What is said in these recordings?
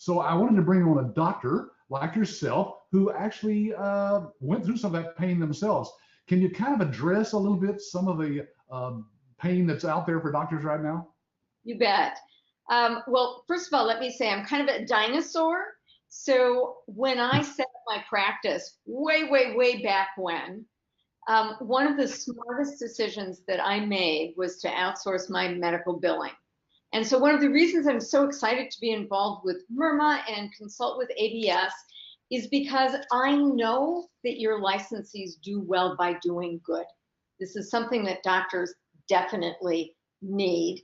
So I wanted to bring on a doctor like yourself who actually went through some of that pain themselves. Can you kind of address a little bit some of the pain that's out there for doctors right now? You bet. Well, first of all, let me say I'm kind of a dinosaur. So when I set up my practice way back when, one of the smartest decisions that I made was to outsource my medical billing. And so one of the reasons I'm so excited to be involved with MIRMA and consult with ABS is because I know that your licensees do well by doing good. This is something that doctors definitely need.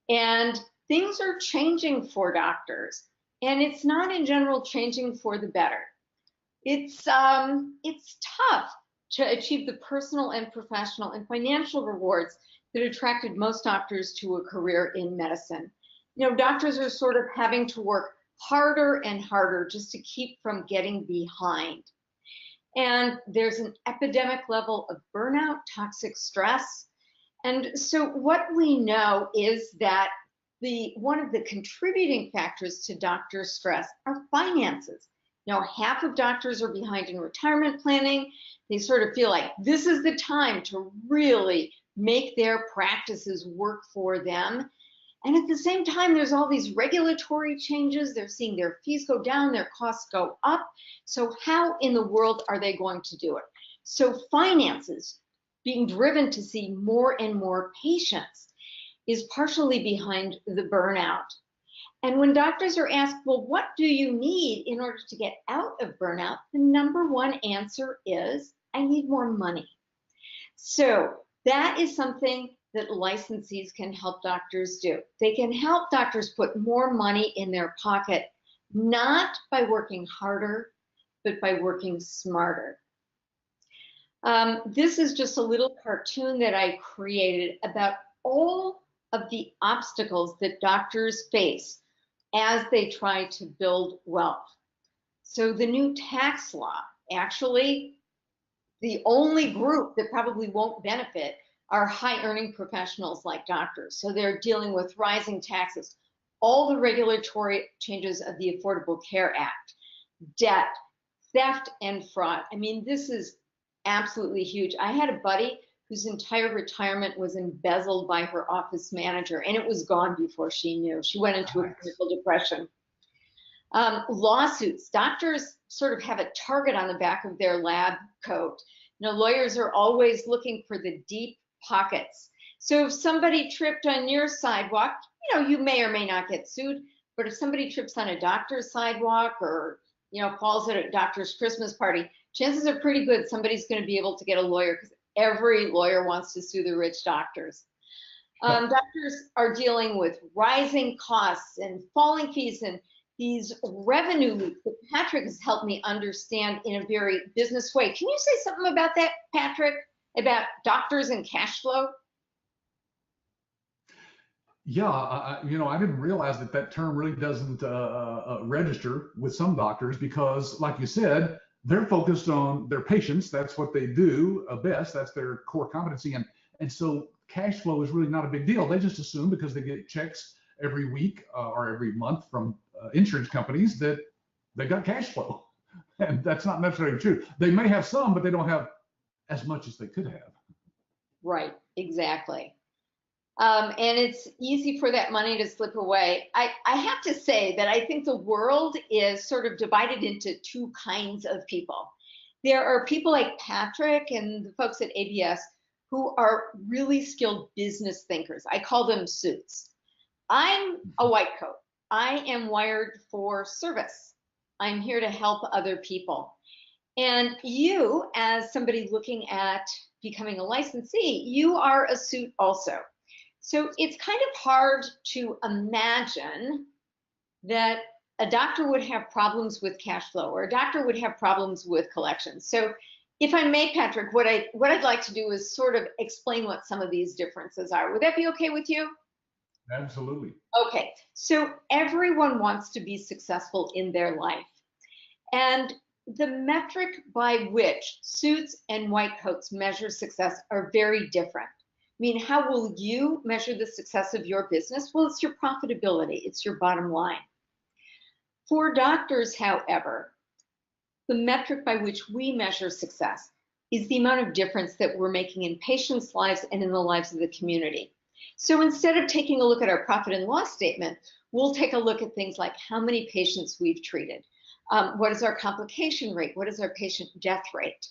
And things are changing for doctors. And it's not in general changing for the better. It's tough to achieve the personal and professional and financial rewards that attracted most doctors to a career in medicine. You know, doctors are sort of having to work harder and harder just to keep from getting behind. And there's an epidemic level of burnout, toxic stress. And so what we know is that one of the contributing factors to doctor stress are finances. Now, half of doctors are behind in retirement planning. They sort of feel like this is the time to really make their practices work for them. And at the same time, there's all these regulatory changes. They're seeing their fees go down, their costs go up. So how in the world are they going to do it? So finances, being driven to see more and more patients, is partially behind the burnout. And when doctors are asked, well, what do you need in order to get out of burnout? The number one answer is, I need more money. So that is something that licensees can help doctors do. They can help doctors put more money in their pocket, not by working harder, but by working smarter. This is just a little cartoon that I created about all of the obstacles that doctors face as they try to build wealth. So the new tax law, actually, the only group that probably won't benefit are high earning professionals like doctors. So they're dealing with rising taxes, all the regulatory changes of the Affordable Care Act, debt, theft, and fraud. I mean, this is absolutely huge. I had a buddy whose entire retirement was embezzled by her office manager, and it was gone before she knew. She went into a clinical depression. Lawsuits. Doctors sort of have a target on the back of their lab coat. You know, lawyers are always looking for the deep pockets. So if somebody tripped on your sidewalk, you know, you may or may not get sued, but if somebody trips on a doctor's sidewalk or, you know, falls at a doctor's Christmas party, chances are pretty good somebody's going to be able to get a lawyer because every lawyer wants to sue the rich doctors. Doctors are dealing with rising costs and falling fees and these revenue loops that Patrick has helped me understand in a very business way. Can you say something about that, Patrick, about doctors and cash flow? Yeah, you know, I didn't realize that that term really doesn't register with some doctors because, like you said, they're focused on their patients. That's what they do best. That's their core competency. And so cash flow is really not a big deal. They just assume because they get checks every week or every month from insurance companies that they got cash flow. And that's not necessarily true. They may have some, but they don't have as much as they could have. Right, exactly. And it's easy for that money to slip away. I have to say that I think the world is sort of divided into two kinds of people. There are people like Patrick and the folks at ABS who are really skilled business thinkers. I call them suits. I'm a white coat. I am wired for service. I'm here to help other people. And you, as somebody looking at becoming a licensee, you are a suit also. So it's kind of hard to imagine that a doctor would have problems with cash flow or a doctor would have problems with collections. So if I may, Patrick, what I'd like to do is sort of explain what some of these differences are. Would that be okay with you? Absolutely. Okay, so everyone wants to be successful in their life. And the metric by which suits and white coats measure success are very different. I mean, how will you measure the success of your business? Well, it's your profitability, it's your bottom line. For doctors, however, the metric by which we measure success is the amount of difference that we're making in patients' lives and in the lives of the community. So instead of taking a look at our profit and loss statement, we'll take a look at things like how many patients we've treated, what is our complication rate, what is our patient death rate.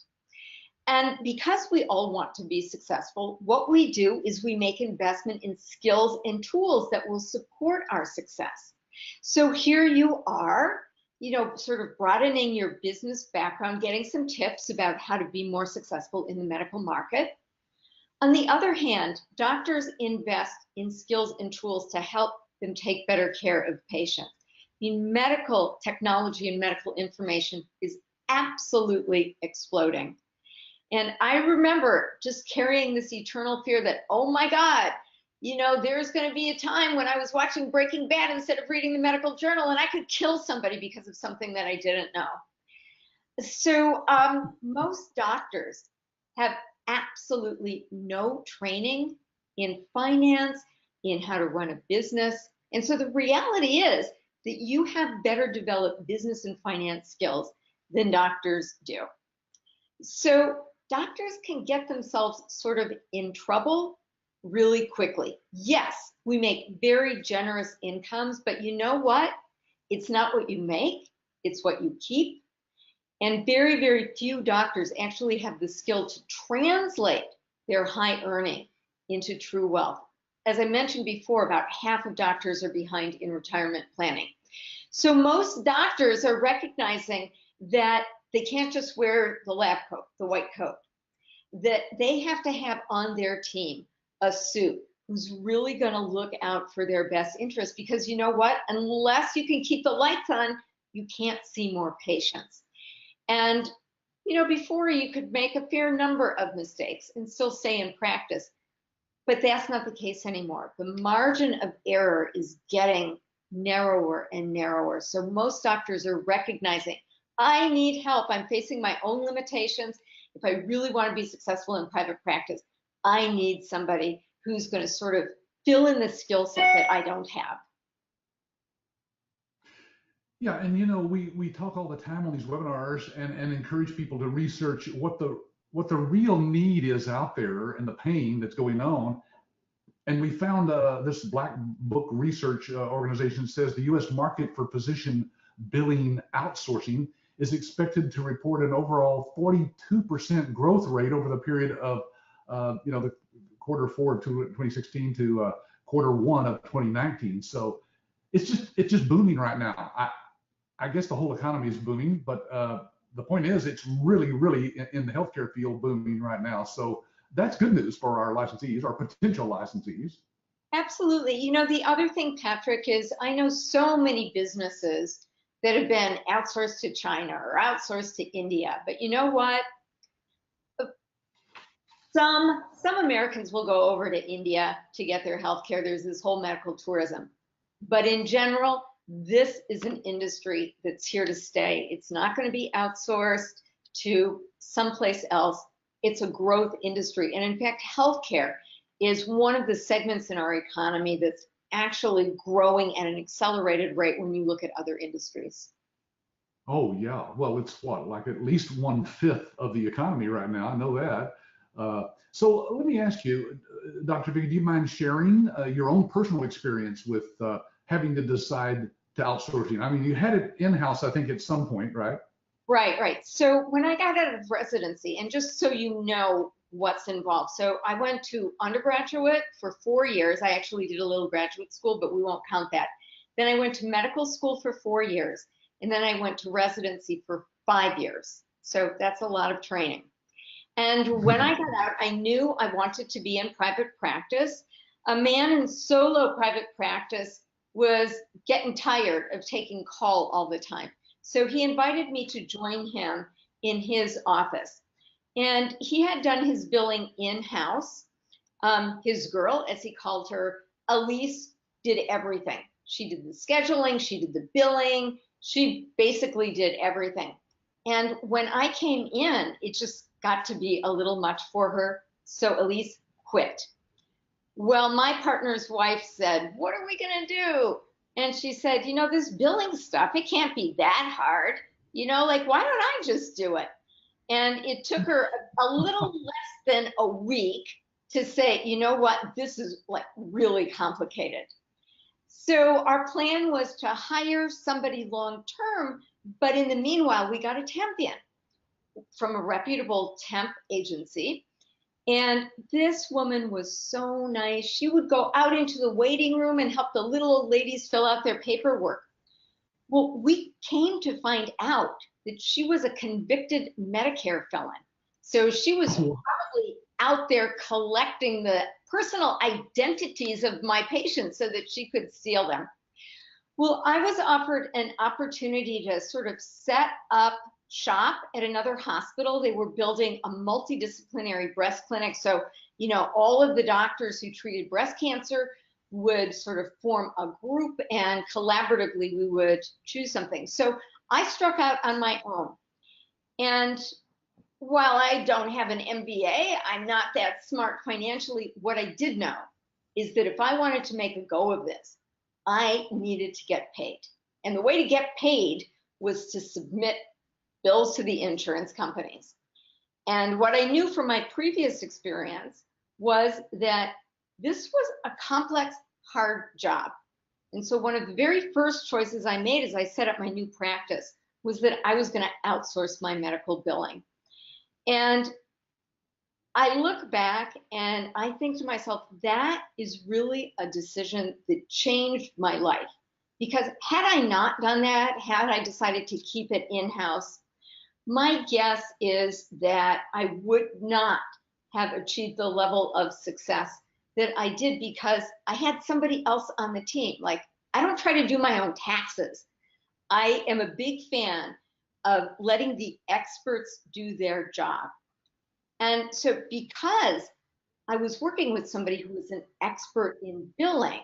And because we all want to be successful, what we do is we make investment in skills and tools that will support our success. So here you are, sort of broadening your business background, getting some tips about how to be more successful in the medical market. On the other hand, doctors invest in skills and tools to help them take better care of patients. Medical technology and medical information is absolutely exploding. And I remember just carrying this eternal fear that, oh my God, there's going to be a time when I was watching Breaking Bad instead of reading the medical journal, and I could kill somebody because of something that I didn't know. So most doctors have absolutely no training in finance, in how to run a business. And so the reality is that you have better developed business and finance skills than doctors do. So doctors can get themselves sort of in trouble really quickly. Yes, we make very generous incomes, but you know what? It's not what you make, it's what you keep. And very, very few doctors actually have the skill to translate their high earning into true wealth. As I mentioned before, about half of doctors are behind in retirement planning. So most doctors are recognizing that they can't just wear the lab coat, the white coat, that they have to have on their team a suit who's really going to look out for their best interest, because you know what? Unless you can keep the lights on, you can't see more patients. And before you could make a fair number of mistakes and still stay in practice, but that's not the case anymore. The margin of error is getting narrower and narrower. So most doctors are recognizing, I need help. I'm facing my own limitations. If I really want to be successful in private practice, I need somebody who's going to sort of fill in the skill set that I don't have. Yeah, and we talk all the time on these webinars and encourage people to research what the real need is out there and the pain that's going on. And we found this Black Book Research organization says the U.S. market for physician billing outsourcing is expected to report an overall 42% growth rate over the period of the quarter 4 of 2016 to quarter 1 of 2019. So it's just booming right now. I guess the whole economy is booming, but the point is it's really, really in the healthcare field booming right now. So that's good news for our licensees, our potential licensees. Absolutely. The other thing, Patrick, is I know so many businesses that have been outsourced to China or outsourced to India, but you know what? Some Americans will go over to India to get their healthcare. There's this whole medical tourism. But in general, this is an industry that's here to stay. It's not going to be outsourced to someplace else. It's a growth industry. And in fact, healthcare is one of the segments in our economy that's actually growing at an accelerated rate when you look at other industries. Oh, yeah. Well, it's like at least 1/5 of the economy right now. I know that. So let me ask you, Dr. Vicki, do you mind sharing your own personal experience with having to decide to outsourcing? I mean, you had it in-house, I think, at some point, right? Right. So when I got out of residency, and just so you know what's involved, so I went to undergraduate for 4 years. I actually did a little graduate school, but we won't count that. Then I went to medical school for 4 years, and then I went to residency for 5 years. So that's a lot of training. And when I got out, I knew I wanted to be in private practice. A man in solo private practice was getting tired of taking call all the time. So he invited me to join him in his office. And he had done his billing in-house. His girl, as he called her, Elise, did everything. She did the scheduling, she did the billing, she basically did everything. And when I came in, it just got to be a little much for her. So Elise quit. Well, my partner's wife said, what are we going to do? And she said, you know, this billing stuff, it can't be that hard. You know, like, why don't I just do it? And it took her a little less than a week to say, you know what, this is like really complicated. So our plan was to hire somebody long term, but in the meanwhile, we got a temp in from a reputable temp agency. And this woman was so nice. She would go out into the waiting room and help the little old ladies fill out their paperwork. Well, we came to find out that she was a convicted Medicare felon. So she was probably out there collecting the personal identities of my patients so that she could steal them. Well, I was offered an opportunity to sort of set up shop at another hospital. They were building a multidisciplinary breast clinic. So, you know, all of the doctors who treated breast cancer would sort of form a group, and collaboratively we would choose something. So I struck out on my own. And while I don't have an MBA, I'm not that smart financially. What I did know is that if I wanted to make a go of this, I needed to get paid. And the way to get paid was to submit bills to the insurance companies. And what I knew from my previous experience was that this was a complex, hard job. And so one of the very first choices I made as I set up my new practice was that I was going to outsource my medical billing. And I look back and I think to myself, that is really a decision that changed my life. Because had I not done that, had I decided to keep it in-house, my guess is that I would not have achieved the level of success that I did, because I had somebody else on the team. Like, I don't try to do my own taxes. I am a big fan of letting the experts do their job. And so because I was working with somebody who was an expert in billing,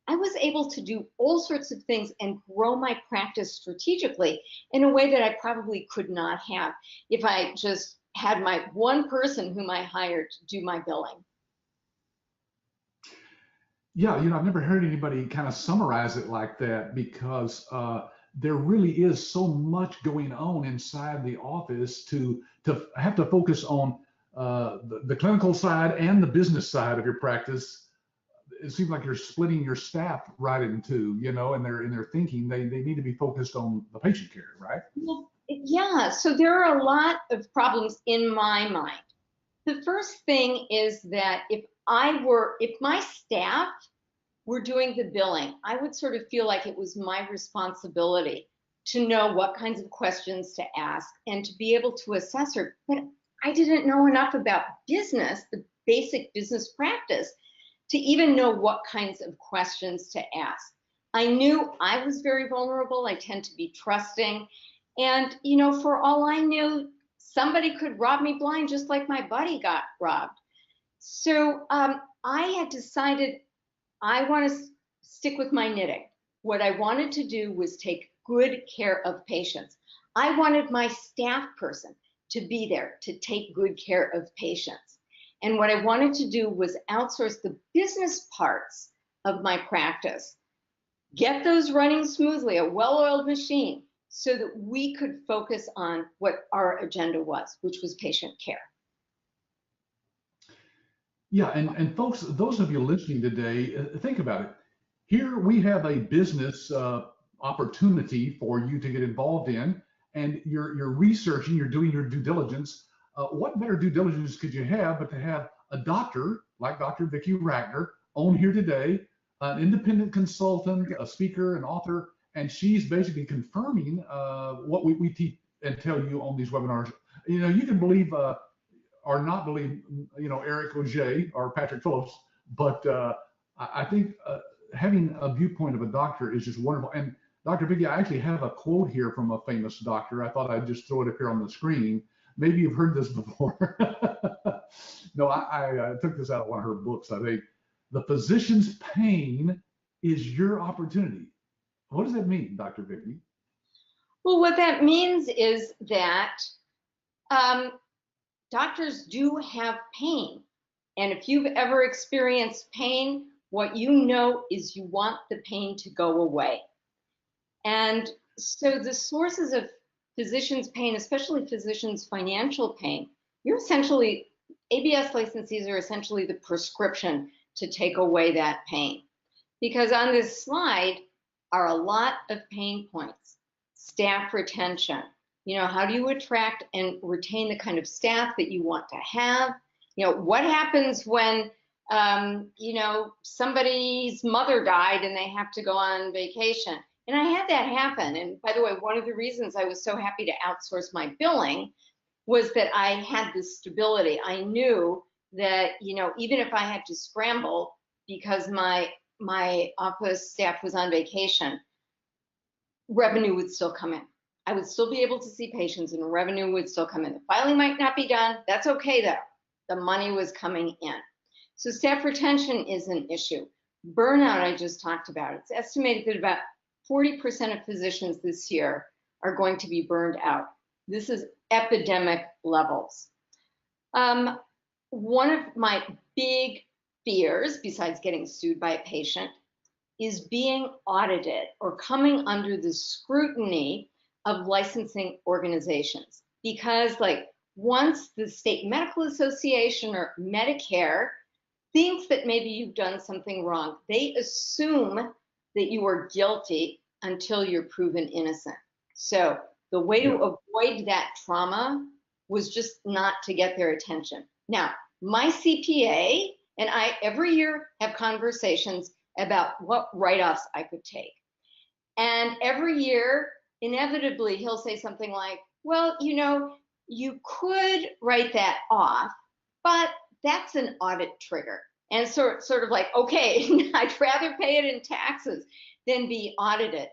I was able to do all sorts of things and grow my practice strategically in a way that I probably could not have if I just had my one person whom I hired to do my billing. Yeah, you know, I've never heard anybody kind of summarize it like that, because there really is so much going on inside the office to have to focus on the clinical side and the business side of your practice. It seems like you're splitting your staff right in two, you know, and in their thinking, they need to be focused on the patient care, right? Well, yeah, so there are a lot of problems in my mind. The first thing is that if my staff were doing the billing, I would sort of feel like it was my responsibility to know what kinds of questions to ask and to be able to assess her. But I didn't know enough about business, the basic business practice, to even know what kinds of questions to ask. I knew I was very vulnerable. I tend to be trusting. And, you know, for all I knew, somebody could rob me blind just like my buddy got robbed. So I had decided I want to stick with my knitting. What I wanted to do was take good care of patients. I wanted my staff person to be there to take good care of patients. And what I wanted to do was outsource the business parts of my practice, get those running smoothly, a well-oiled machine, so that we could focus on what our agenda was, which was patient care. Yeah, and folks, those of you listening today, think about it. Here we have a business opportunity for you to get involved in, and you're researching, you're doing your due diligence. What better due diligence could you have but to have a doctor like Dr. Vicki Rackner on here today, an independent consultant, a speaker, an author, and she's basically confirming what we teach and tell you on these webinars. You know, you can believe or not believe, you know, Eric Auger or Patrick Phillips, but I think having a viewpoint of a doctor is just wonderful. And Dr. Vicki, I actually have a quote here from a famous doctor. I thought I'd just throw it up here on the screen. Maybe you've heard this before. No, I took this out of one of her books. I think the physician's pain is your opportunity. What does that mean, Dr. Vicki? Well, what that means is that doctors do have pain. And if you've ever experienced pain, What you know is you want the pain to go away. And so the sources of physicians' pain, especially physicians' financial pain, you're essentially, ABS licensees are essentially the prescription to take away that pain. Because on this slide are a lot of pain points. Staff retention. How do you attract and retain the kind of staff that you want to have? What happens when, somebody's mother died and they have to go on vacation? And I had that happen. And by the way, one of the reasons I was so happy to outsource my billing was that I had this stability. I knew that, even if I had to scramble because my office staff was on vacation, revenue would still come in. I would still be able to see patients and revenue would still come in. The filing might not be done. That's okay though. The money was coming in. So staff retention is an issue. Burnout, I just talked about. It's estimated that about 40% of physicians this year are going to be burned out. This is epidemic levels. One of my big fears, besides getting sued by a patient, is being audited or coming under the scrutiny of licensing organizations. Because once the State Medical Association or Medicare thinks that maybe you've done something wrong, they assume that you are guilty until you're proven innocent. So the way to avoid that trauma was just not to get their attention. Now, my CPA and I every year have conversations about what write-offs I could take. And every year, inevitably, he'll say something like, well, you could write that off, but that's an audit trigger. And sort of like, okay, I'd rather pay it in taxes than be audited.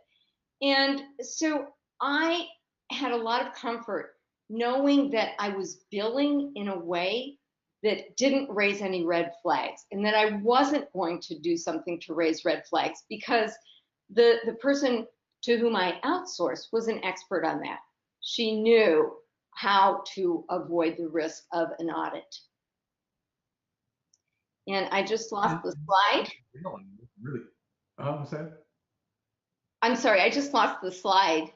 And so I had a lot of comfort knowing that I was billing in a way that didn't raise any red flags, and that I wasn't going to do something to raise red flags, because the person to whom I outsourced was an expert on that. She knew how to avoid the risk of an audit. And I just lost the slide. Really? What's that? I'm sorry, I just lost the slide.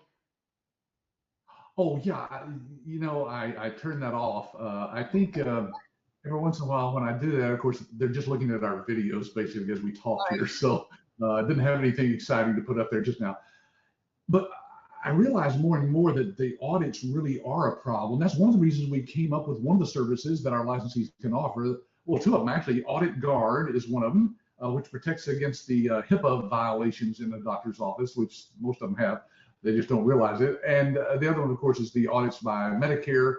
Oh yeah, I turned that off. I think every once in a while when I do that, of course, they're just looking at our videos basically as we talk here. So I didn't have anything exciting to put up there just now. But I realize more and more that the audits really are a problem. That's one of the reasons we came up with one of the services that our licensees can offer. Well, two of them actually. Audit Guard is one of them, which protects against the HIPAA violations in the doctor's office, which most of them have. They just don't realize it. And the other one, of course, is the audits by Medicare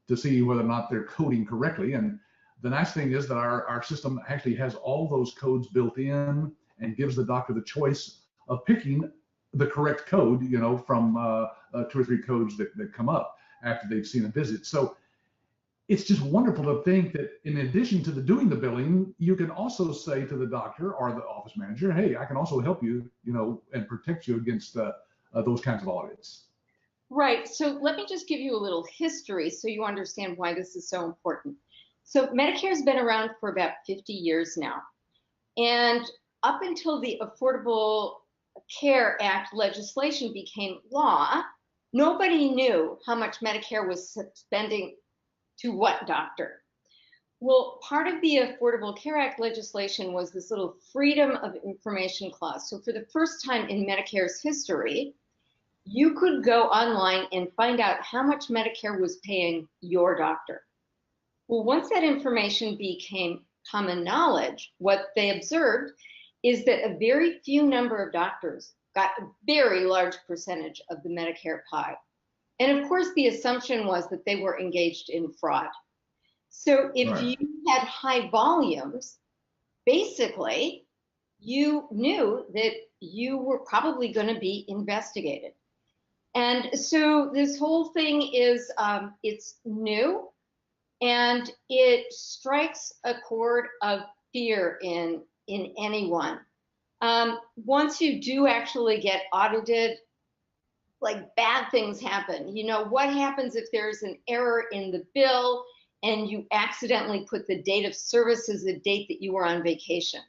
to see whether or not they're coding correctly. And the nice thing is that our system actually has all those codes built in and gives the doctor the choice of picking the correct code, from 2 or 3 codes that come up after they've seen a visit. So it's just wonderful to think that in addition to doing the billing, you can also say to the doctor or the office manager, hey, I can also help you, and protect you against those kinds of audits. Right. So let me just give you a little history so you understand why this is so important. So Medicare's been around for about 50 years now. And up until the Affordable Care Act legislation became law, nobody knew how much Medicare was spending to what doctor. Well, part of the Affordable Care Act legislation was this little Freedom of Information clause. So for the first time in Medicare's history, you could go online and find out how much Medicare was paying your doctor. Well, once that information became common knowledge, what they observed is that a very few number of doctors got a very large percentage of the Medicare pie. And of course, the assumption was that they were engaged in fraud. So if you had high volumes, basically, you knew that you were probably going to be investigated. And so this whole thing is, it's new, and it strikes a chord of fear in anyone. Once you do actually get audited, bad things happen. What happens if there's an error in the bill and you accidentally put the date of service as the date that you were on vacation?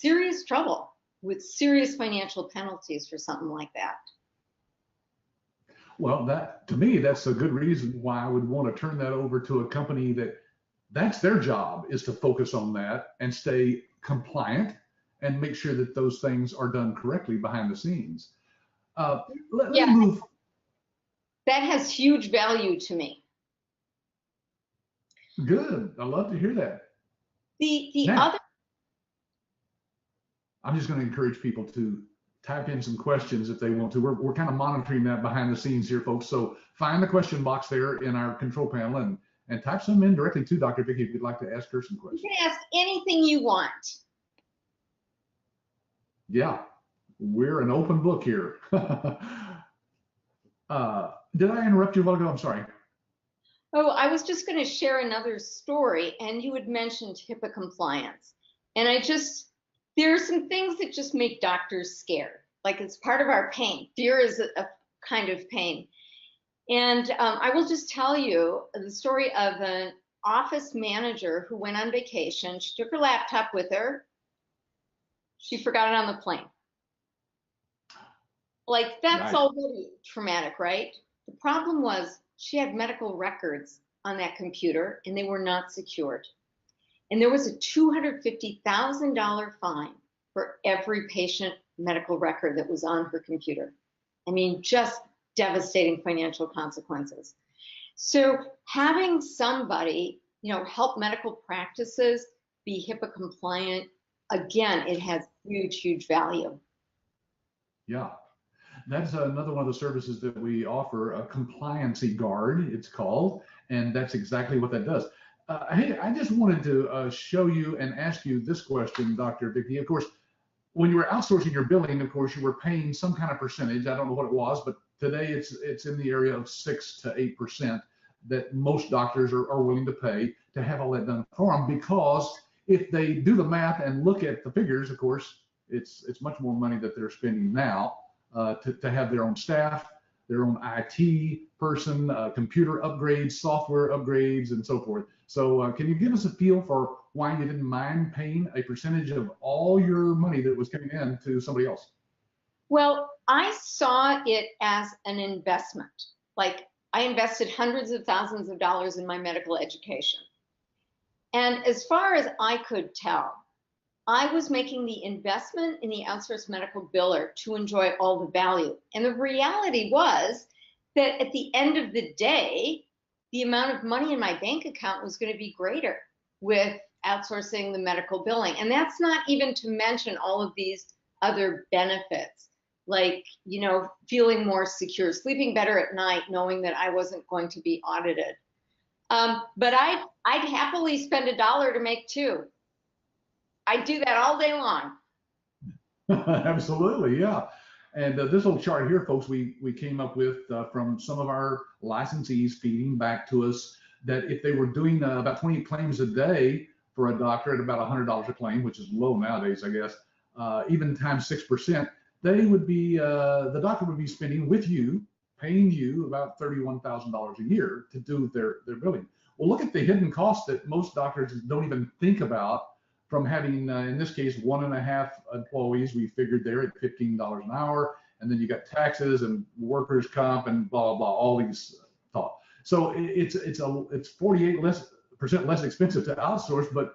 serious trouble with serious financial penalties for something like that. Well, that to me, that's a good reason why I would want to turn that over to a company that's their job is to focus on that and stay compliant and make sure that those things are done correctly behind the scenes. Let me Yeah, move. that has huge value to me. Good. I love to hear that. The Now, other, I'm just going to encourage people to type in some questions if they want to. We're kind of monitoring that behind the scenes here, folks. So find the question box there in our control panel and type some in directly to Dr. Vicki if you'd like to ask her some you questions. can ask anything you want. Yeah, we're an open book here. Did I interrupt you a while ago? I'm sorry. Oh, I was just going to share another story, and you had mentioned HIPAA compliance. And there are some things that just make doctors scared. Like it's part of our pain. Fear is a kind of pain. And I will just tell you the story of an office manager who went on vacation. She took her laptop with her. She forgot it on the plane. Like that's Right. already traumatic, right? The problem was she had medical records on that computer and they were not secured. And there was a $250,000 fine for every patient medical record that was on her computer. I mean, just devastating financial consequences. So having somebody, help medical practices be HIPAA compliant, again, it has huge, huge value. Yeah. That's another one of the services that we offer, a compliancy guard, it's called, and that's exactly what that does. Hey, I just wanted to show you and ask you this question, Dr. Vicki. Of course, when you were outsourcing your billing, of course, you were paying some kind of percentage. I don't know what it was, but today it's in the area of 6 to 8% that most doctors are willing to pay to have all that done for them, because if they do the math and look at the figures, of course, it's much more money that they're spending now to have their own staff, their own IT person, computer upgrades, software upgrades, and so forth. So can you give us a feel for why you didn't mind paying a percentage of all your money that was coming in to somebody else? Well, I saw it as an investment. Like I invested hundreds of thousands of dollars in my medical education. And as far as I could tell, I was making the investment in the outsourced medical biller to enjoy all the value. And the reality was that at the end of the day, the amount of money in my bank account was going to be greater with outsourcing the medical billing. And that's not even to mention all of these other benefits, like, feeling more secure, sleeping better at night, knowing that I wasn't going to be audited. But I'd happily spend $1 to make two. I do that all day long. Absolutely, yeah. And this little chart here, folks, we came up with from some of our licensees feeding back to us that if they were doing about 20 claims a day for a doctor at about $100 a claim, which is low nowadays, I guess, even times 6%, the doctor would be spending with you, paying you about $31,000 a year to do their billing. Well, look at the hidden costs that most doctors don't even think about from having, in this case, 1.5 employees. We figured there at $15 an hour, and then you got taxes and workers' comp and blah, blah, blah, all these thoughts. So it's 48% less expensive to outsource, but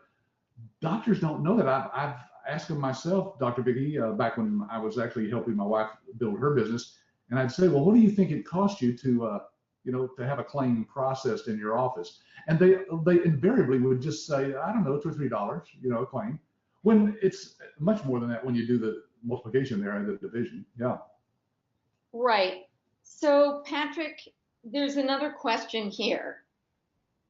doctors don't know that. I've asked them myself, Dr. Vicki, back when I was actually helping my wife build her business, and I'd say, well, what do you think it cost you to have a claim processed in your office? And they invariably would just say, I don't know, $2 or $3, a claim, when it's much more than that when you do the multiplication there and the division. Yeah. Right. So Patrick, there's another question here.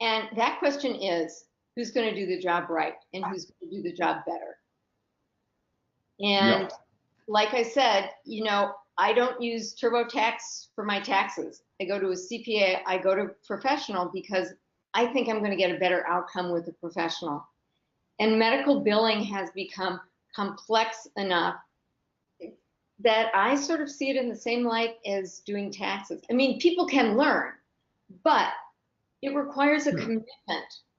And that question is, who's going to do the job right and who's going to do the job better? And like I said, I don't use TurboTax for my taxes. I go to a CPA, I go to professional because I think I'm going to get a better outcome with a professional. And medical billing has become complex enough that I sort of see it in the same light as doing taxes. I mean, people can learn, but it requires a commitment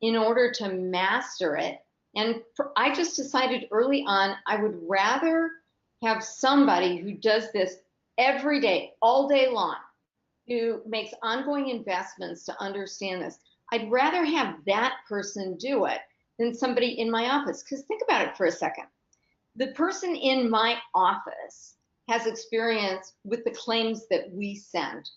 in order to master it And I just decided early on I would rather have somebody who does this every day, all day long, who makes ongoing investments to understand this. I'd rather have that person do it than somebody in my office. Because think about it for a second. The person in my office has experience with the claims that we send.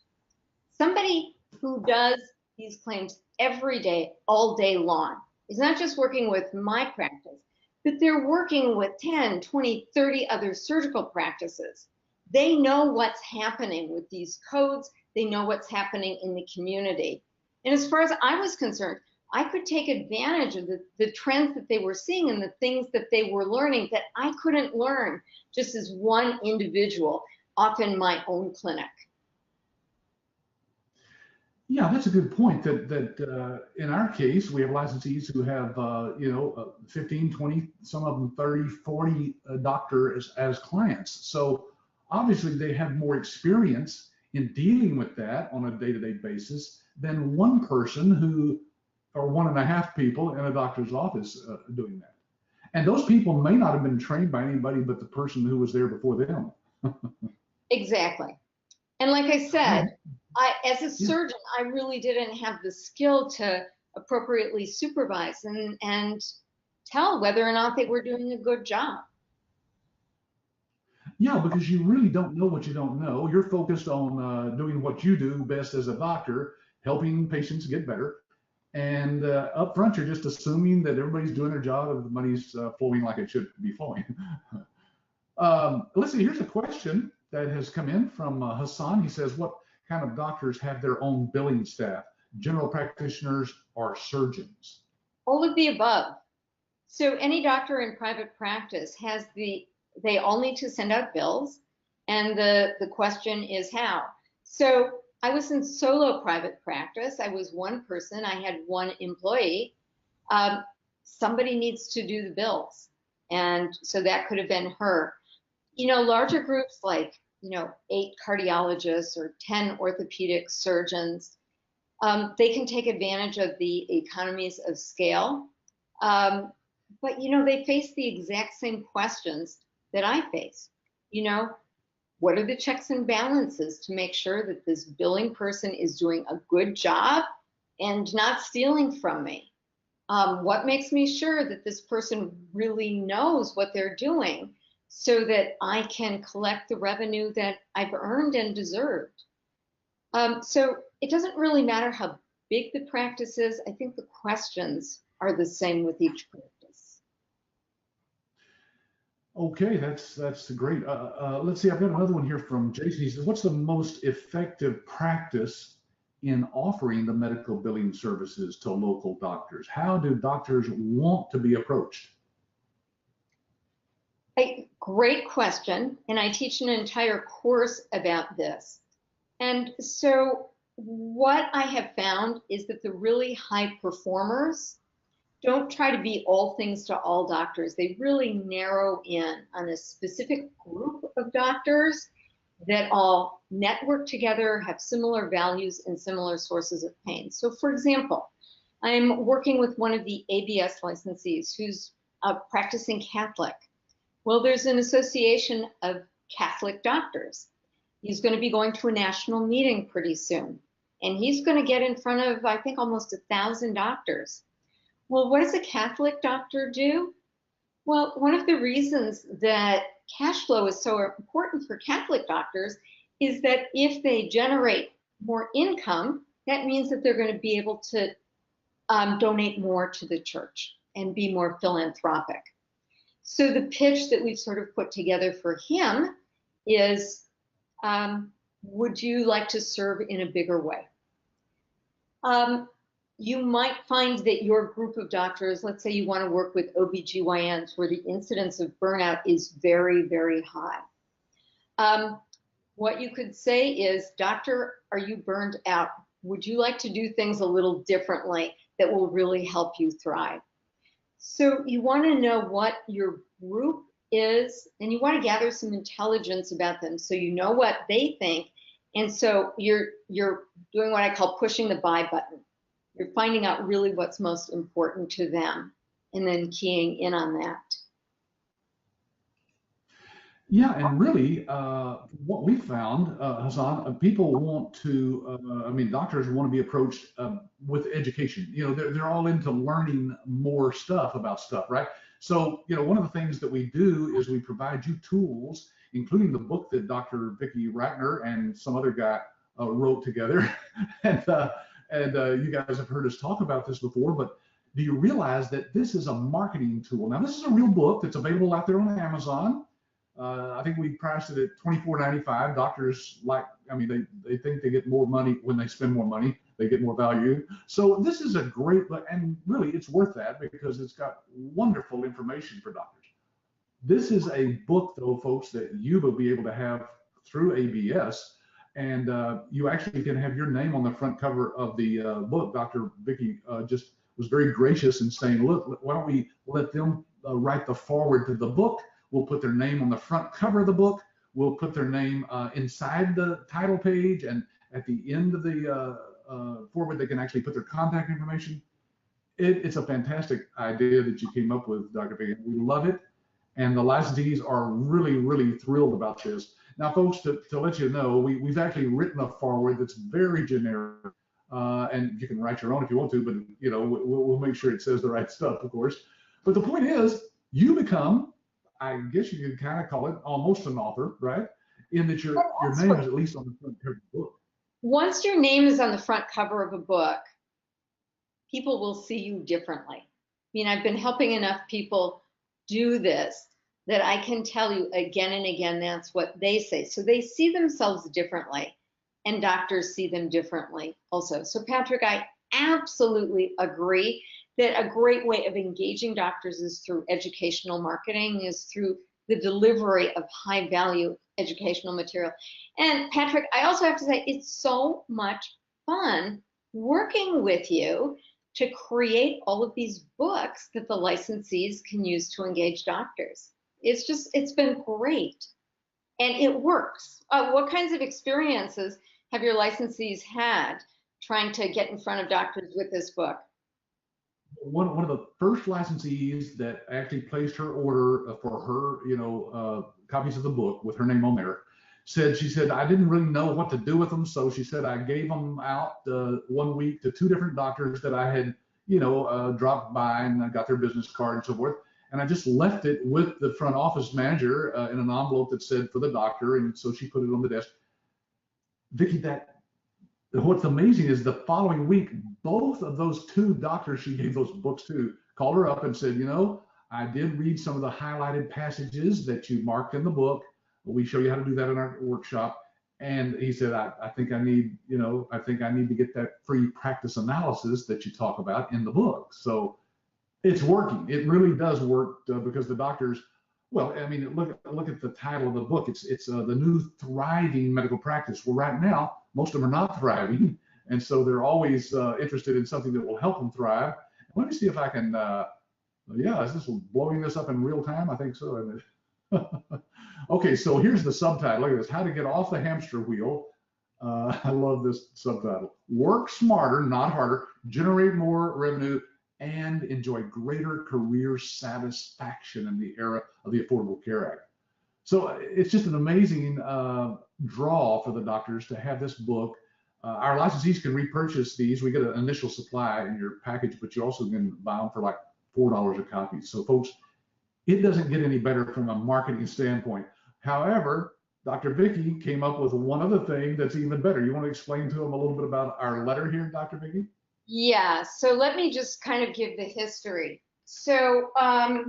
Somebody who does these claims every day, all day long, is not just working with my practice, but they're working with 10, 20, 30 other surgical practices. They know what's happening with these codes. They know what's happening in the community. And as far as I was concerned, I could take advantage of the trends that they were seeing and the things that they were learning that I couldn't learn just as one individual off in my own clinic. Yeah, that's a good point. In our case, we have licensees who have 15, 20, some of them 30, 40 doctors as clients. So obviously they have more experience in dealing with that on a day-to-day basis than one person who, or one and a half people in a doctor's office doing that. And those people may not have been trained by anybody but the person who was there before them. Exactly. And like I said, as a surgeon, I really didn't have the skill to appropriately supervise and tell whether or not they were doing a good job. Yeah, because you really don't know what you don't know. You're focused on doing what you do best as a doctor, helping patients get better. And up front, you're just assuming that everybody's doing their job and the money's flowing like it should be flowing. Let's see, here's a question that has come in from Hassan. He says, what kind of doctors have their own billing staff? General practitioners or surgeons? All of the above. So any doctor in private practice they all need to send out bills. And the question is how. So I was in solo private practice. I was one person. I had one employee. Somebody needs to do the bills. And so that could have been her. Larger groups like, 8 cardiologists or 10 orthopedic surgeons, they can take advantage of the economies of scale. But, they face the exact same questions that I face. What are the checks and balances to make sure that this billing person is doing a good job and not stealing from me? What makes me sure that this person really knows what they're doing so that I can collect the revenue that I've earned and deserved? So it doesn't really matter how big the practice is. I think the questions are the same with each practice. Okay, that's great. Let's see, I've got another one here from Jason. He says, what's the most effective practice in offering the medical billing services to local doctors? How do doctors want to be approached? A great question, and I teach an entire course about this. And so what I have found is that the really high performers don't try to be all things to all doctors. They really narrow in on a specific group of doctors that all network together, have similar values and similar sources of pain. So for example, I'm working with one of the ABS licensees who's a practicing Catholic. Well, there's an association of Catholic doctors. He's going to be going to a national meeting pretty soon. And he's going to get in front of, I think, almost 1,000 doctors. Well, what does a Catholic doctor do? Well, one of the reasons that cash flow is so important for Catholic doctors is that if they generate more income, that means that they're going to be able to donate more to the church and be more philanthropic. So the pitch that we've sort of put together for him is, would you like to serve in a bigger way? You might find that your group of doctors, let's say you want to work with OBGYNs where the incidence of burnout is very, very high. What you could say is, doctor, are you burned out? Would you like to do things a little differently that will really help you thrive? So you want to know what your group is, and you want to gather some intelligence about them so you know what they think. And so you're doing what I call pushing the buy button. You're finding out really what's most important to them. and then keying in on that. Yeah, and really, what we found, Hassan, people want to, I mean, doctors want to be approached with education. You know, they're all into learning more stuff about stuff, right? So, you know, one of the things that we do is we provide you tools, including the book that Dr. Vicki Rackner and some other guy wrote together. and you guys have heard us talk about this before, but do you realize that this is a marketing tool? Now, this is a real book that's available out there on Amazon. I think we priced it at $24.95. Doctors like, I mean, they think they get more money when they spend more money. They get more value. So this is a great book, and really it's worth that because it's got wonderful information for doctors. This is a book, though, folks, that you will be able to have through ABS, and you actually can have your name on the front cover of the book. Dr. Vicki just was very gracious in saying, look, why don't we let them write the foreword to the book? We'll put their name on the front cover of the book. We'll put their name inside the title page, and at the end of the foreword, they can actually put their contact information. It's a fantastic idea that you came up with, Dr. Vicki. We love it, and the licensees are really, really thrilled about this. Now, folks, to let you know, we've actually written a foreword that's very generic, and you can write your own if you want to, but you know, we'll make sure it says the right stuff, of course. But the point is, you become, I guess you could kind of call it almost an author, right? In that your name is at least on the front cover of the book. Once your name is on the front cover of a book, people will see you differently. I mean, I've been helping enough people do this that I can tell you again and again, that's what they say. So they see themselves differently, and doctors see them differently also. So Patrick, I absolutely agree that a great way of engaging doctors is through educational marketing, is through the delivery of high value educational material. And Patrick, I also have to say, it's so much fun working with you to create all of these books that the licensees can use to engage doctors. It's been great. And it works. What kinds of experiences have your licensees had trying to get in front of doctors with this book? One of the first licensees that actually placed her order for her, you know, copies of the book with her name on there, she said, I didn't really know what to do with them. So she said, I gave them out 1 week to 2 different doctors that I had, you know, dropped by, and I got their business card and so forth. And I just left it with the front office manager in an envelope that said for the doctor. And so she put it on the desk. Vicki, what's amazing is the following week, both of those 2 doctors she gave those books to called her up and said, you know, I did read some of the highlighted passages that you marked in the book. We show you how to do that in our workshop. And he said, I think I need, you know, I think I need to get that free practice analysis that you talk about in the book. So it's working. It really does work because the doctors, well, I mean, look at the title of the book. It's the new thriving medical practice. Well, right now, most of them are not thriving, and so they're always interested in something that will help them thrive. Let me see if I can. Yeah, is this blowing this up in real time? I think so. Okay, so here's the subtitle. Look at this: How to Get Off the Hamster Wheel. I love this subtitle. Work smarter, not harder. Generate more revenue, and enjoy greater career satisfaction in the era of the Affordable Care Act. So it's just an amazing draw for the doctors to have this book. Our licensees can repurchase these. We get an initial supply in your package, but you also can buy them for like $4 a copy. So folks, it doesn't get any better from a marketing standpoint. However, Dr. Vicki came up with one other thing that's even better. You want to explain to them a little bit about our letter here, Dr. Vicki? Yeah, so let me just kind of give the history. So I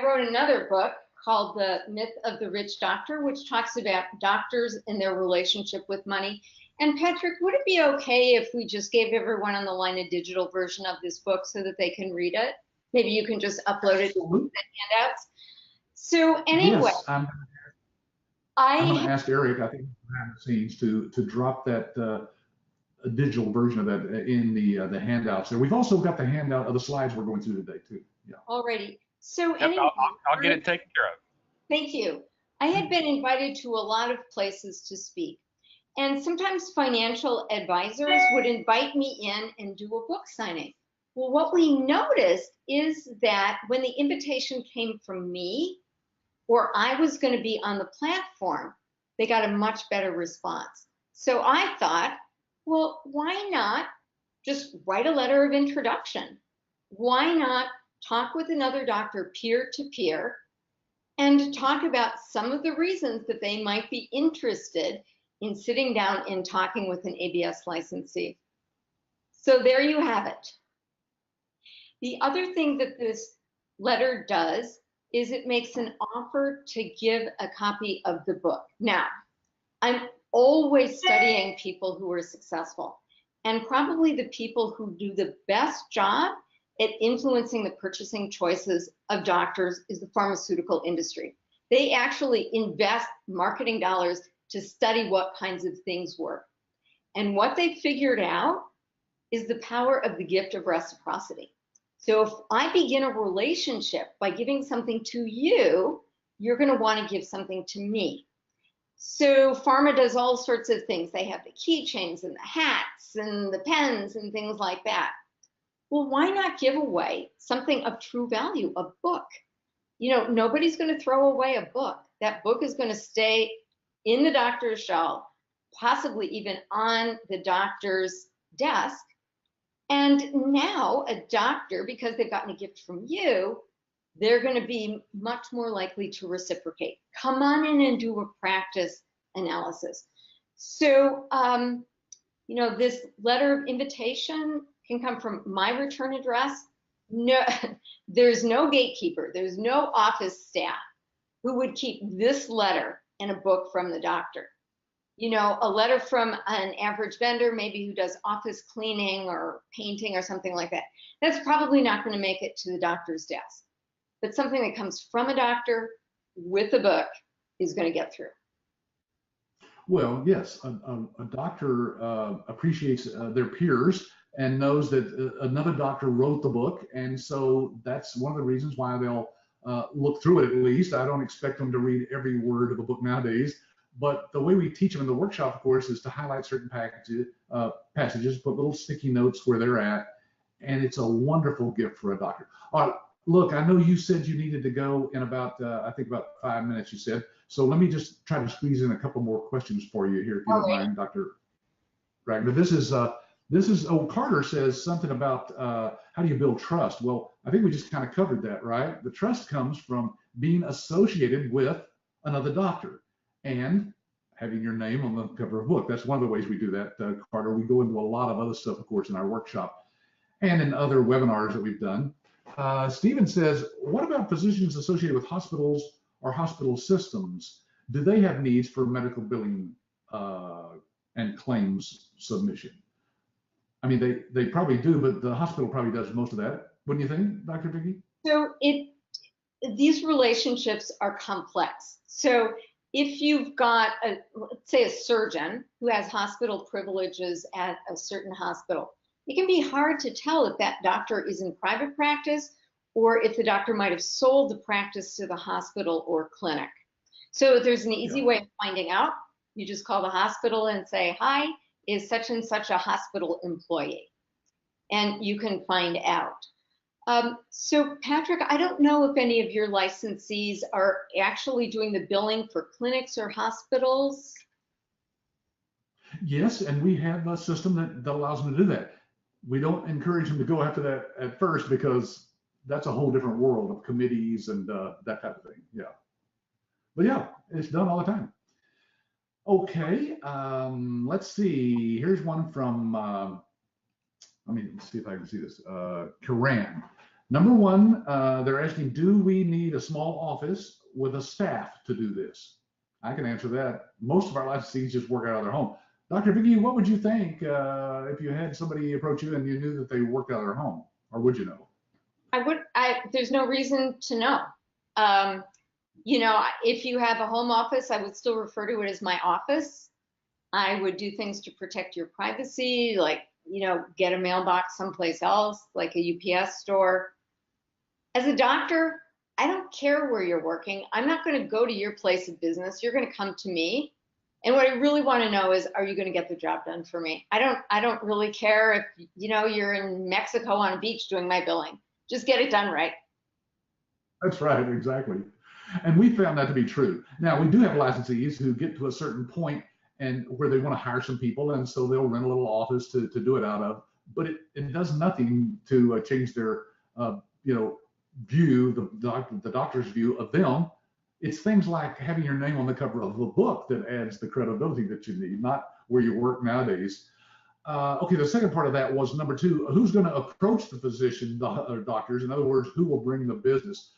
wrote another book called The Myth of the Rich Doctor, which talks about doctors and their relationship with money. And Patrick, would it be okay if we just gave everyone on the line a digital version of this book so that they can read it? Maybe you can just upload it to the handouts. So anyway, yes, I'm going to ask Eric, I think behind the scenes, to drop that a digital version of that in the handouts there. We've also got the handout of the slides we're going through today too. Yeah. Alrighty. So Yep, anyway, I'll get it taken care of. Thank you. I had been invited to a lot of places to speak, and sometimes financial advisors would invite me in and do a book signing. Well, what we noticed is that when the invitation came from me, or I was going to be on the platform, they got a much better response. So I thought, well, why not just write a letter of introduction? Why not talk with another doctor peer to peer and talk about some of the reasons that they might be interested in sitting down and talking with an ABS licensee? So there you have it. The other thing that this letter does is it makes an offer to give a copy of the book. Now, I'm always studying people who are successful, and probably the people who do the best job at influencing the purchasing choices of doctors is the pharmaceutical industry. They actually invest marketing dollars to study what kinds of things work. And what they figured out is the power of the gift of reciprocity. So if I begin a relationship by giving something to you, you're going to want to give something to me. So pharma does all sorts of things. They have the keychains and the hats and the pens and things like that. Well, why not give away something of true value, a book? You know, nobody's going to throw away a book. That book is going to stay in the doctor's shelf, possibly even on the doctor's desk. And now a doctor, because they've gotten a gift from you, they're going to be much more likely to reciprocate. Come on in and do a practice analysis. So, you know, this letter of invitation can come from my return address. No, there's no gatekeeper. There's no office staff who would keep this letter and a book from the doctor. You know, a letter from an average vendor, maybe who does office cleaning or painting or something like that, that's probably not going to make it to the doctor's desk. But something that comes from a doctor with a book is going to get through. Well, yes, a doctor appreciates their peers and knows that another doctor wrote the book. And so that's one of the reasons why they'll look through it at least. I don't expect them to read every word of a book nowadays. But the way we teach them in the workshop, of course, is to highlight certain passages, put little sticky notes where they're at, and it's a wonderful gift for a doctor. All right, look, I know you said you needed to go in about, I think about 5 minutes, you said. So let me just try to squeeze in a couple more questions for you here, if you don't mind, Dr. Rackner. Carter says something about how do you build trust? Well, I think we just kind of covered that, right? The trust comes from being associated with another doctor and having your name on the cover of a book. That's one of the ways we do that, Carter. We go into a lot of other stuff, of course, in our workshop and in other webinars that we've done. Stephen says, what about physicians associated with hospitals or hospital systems? Do they have needs for medical billing and claims submission? I mean, they probably do, but the hospital probably does most of that. Wouldn't you think, Dr. Vicki? So these relationships are complex. So if you've got, let's say, a surgeon who has hospital privileges at a certain hospital, it can be hard to tell if that doctor is in private practice or if the doctor might have sold the practice to the hospital or clinic. So there's an easy way of finding out. You just call the hospital and say, hi, is such and such a hospital employee? And you can find out. So Patrick, I don't know if any of your licensees are actually doing the billing for clinics or hospitals. Yes, and we have a system that allows them to do that. We don't encourage them to go after that at first because that's a whole different world of committees and that type of thing. Yeah. But yeah, it's done all the time. Okay, let's see. Here's one from, let me see if I can see this. Karan. Number one, they're asking, do we need a small office with a staff to do this? I can answer that. Most of our licensees just work out of their home. Dr. Vicki, what would you think if you had somebody approach you and you knew that they worked out of their home, or would you know? There's no reason to know. You know, if you have a home office, I would still refer to it as my office. I would do things to protect your privacy, like, you know, get a mailbox someplace else, like a UPS store. As a doctor, I don't care where you're working. I'm not going to go to your place of business. You're going to come to me. And what I really want to know is, are you going to get the job done for me? I don't really care if, you're in Mexico on a beach doing my billing. Just get it done right. That's right, exactly. And we found that to be true. Now, we do have licensees who get to a certain point and where they want to hire some people, and so they'll rent a little office to do it out of. But it does nothing to change their, view, the doctor's view of them. It's things like having your name on the cover of a book that adds the credibility that you need, not where you work nowadays. Okay, the second part of that was number two, who's going to approach the physician or doctors? In other words, who will bring the business?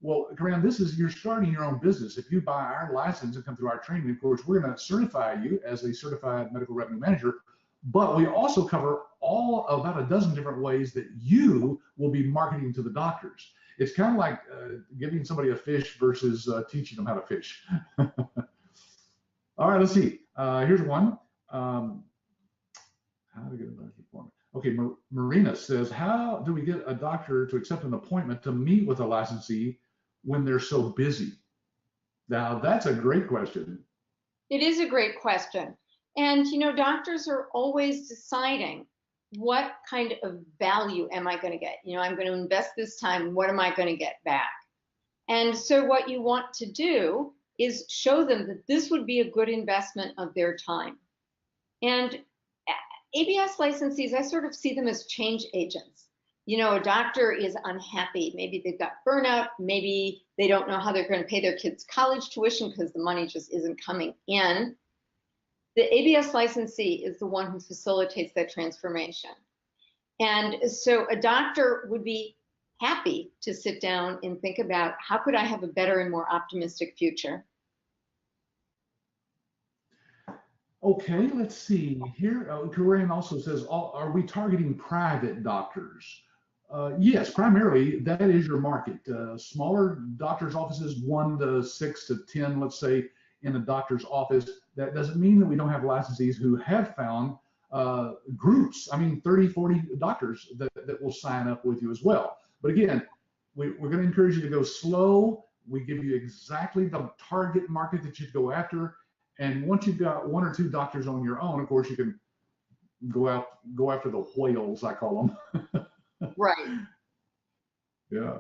Well, Karan, you're starting your own business. If you buy our license and come through our training, of course, we're going to certify you as a certified medical revenue manager, but we also cover about a dozen different ways that you will be marketing to the doctors. It's kind of like giving somebody a fish versus teaching them how to fish. All right, let's see. Here's one. How to get a doctor appointment? Okay, Marina says, how do we get a doctor to accept an appointment to meet with a licensee when they're so busy? Now, that's a great question. It is a great question. And, doctors are always deciding, what kind of value am I going to get? I'm going to invest this time. What am I going to get back? And so what you want to do is show them that this would be a good investment of their time. And ABS licensees, I sort of see them as change agents. A doctor is unhappy. Maybe they've got burnout. Maybe they don't know how they're going to pay their kids' college tuition because the money just isn't coming in. The ABS licensee is the one who facilitates that transformation. And so a doctor would be happy to sit down and think about, how could I have a better and more optimistic future? Okay, let's see here. Karan also says, are we targeting private doctors? Yes, primarily that is your market. Smaller doctors' offices, 1 to 6 to 10, let's say, in a doctor's office. That doesn't mean that we don't have licensees who have found groups, 30, 40 doctors that will sign up with you as well. But again, we're going to encourage you to go slow. We give you exactly the target market that you'd go after. And once you've got 1 or 2 doctors on your own, of course, you can go after the whales, I call them. Right. Yeah.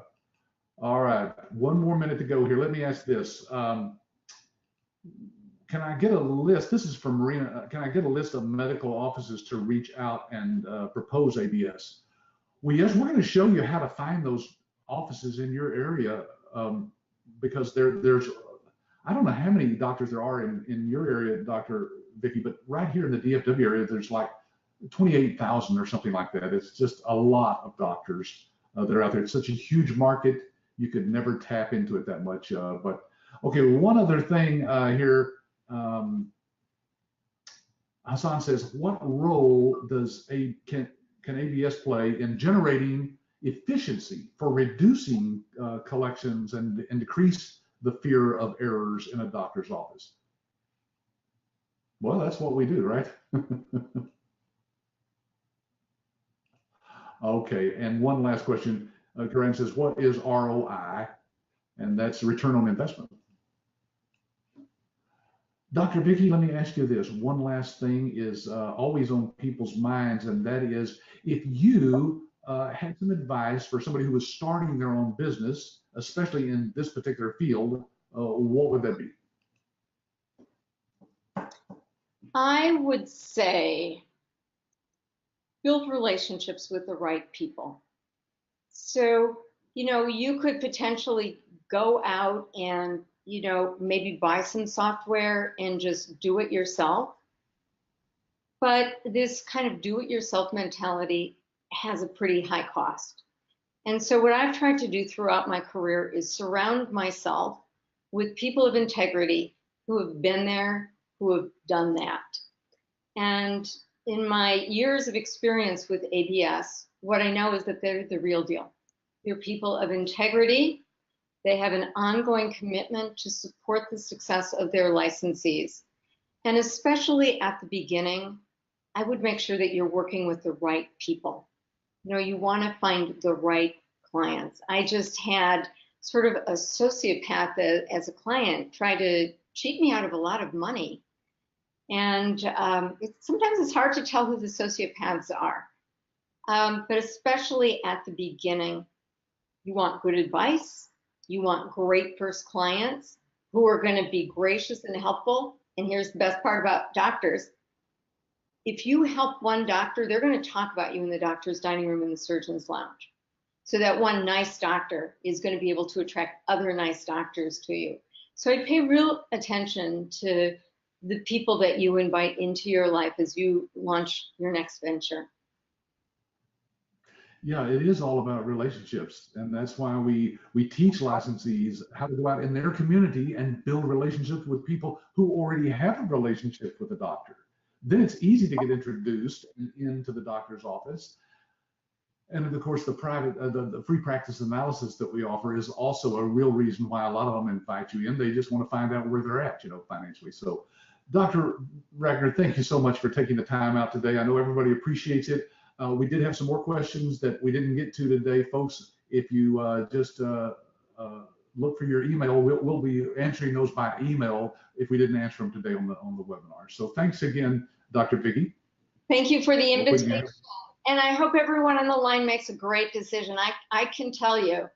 All right. 1 more minute to go here. Let me ask this. Can I get a list? This is from Marina. Can I get a list of medical offices to reach out and propose ABS? Well, yes, we're going to show you how to find those offices in your area, because there's, I don't know how many doctors there are in your area, Dr. Vicki, but right here in the DFW area, there's like 28,000 or something like that. It's just a lot of doctors that are out there. It's such a huge market. You could never tap into it that much. But okay, one other thing here. Hassan says, what role can ABS play in generating efficiency for reducing collections and decrease the fear of errors in a doctor's office? Well, that's what we do, right? Okay, and one last question. Karan says, what is ROI? And that's return on investment. Dr. Vicki, let me ask you this. One last thing is always on people's minds, and that is, if you had some advice for somebody who was starting their own business, especially in this particular field, what would that be? I would say build relationships with the right people. So, you could potentially go out and, maybe buy some software and just do it yourself. But this kind of do it yourself mentality has a pretty high cost. And so what I've tried to do throughout my career is surround myself with people of integrity who have been there, who have done that. And in my years of experience with ABS, what I know is that they're the real deal. They're people of integrity. They have an ongoing commitment to support the success of their licensees. And especially at the beginning, I would make sure that you're working with the right people. You want to find the right clients. I just had sort of a sociopath as a client try to cheat me out of a lot of money. And sometimes it's hard to tell who the sociopaths are. But especially at the beginning, you want good advice. You want great first clients who are going to be gracious and helpful. And here's the best part about doctors. If you help one doctor, they're going to talk about you in the doctor's dining room in the surgeon's lounge. So that one nice doctor is going to be able to attract other nice doctors to you. So I pay real attention to the people that you invite into your life as you launch your next venture. Yeah, it is all about relationships, and that's why we teach licensees how to go out in their community and build relationships with people who already have a relationship with a doctor. Then it's easy to get introduced into the doctor's office. And of course, the free practice analysis that we offer is also a real reason why a lot of them invite you in. They just want to find out where they're at, financially. So, Dr. Rackner, thank you so much for taking the time out today. I know everybody appreciates it. We did have some more questions that we didn't get to today, folks. If you just look for your email, we'll be answering those by email if we didn't answer them today on the webinar. So thanks again, Dr. Vicki. Thank you for the invitation. And I hope everyone on the line makes a great decision. I can tell you,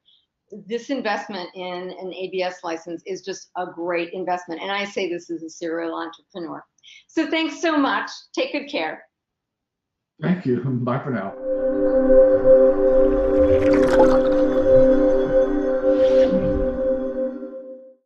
this investment in an ABS license is just a great investment. And I say this as a serial entrepreneur. So thanks so much. Take good care. Thank you. Bye for now.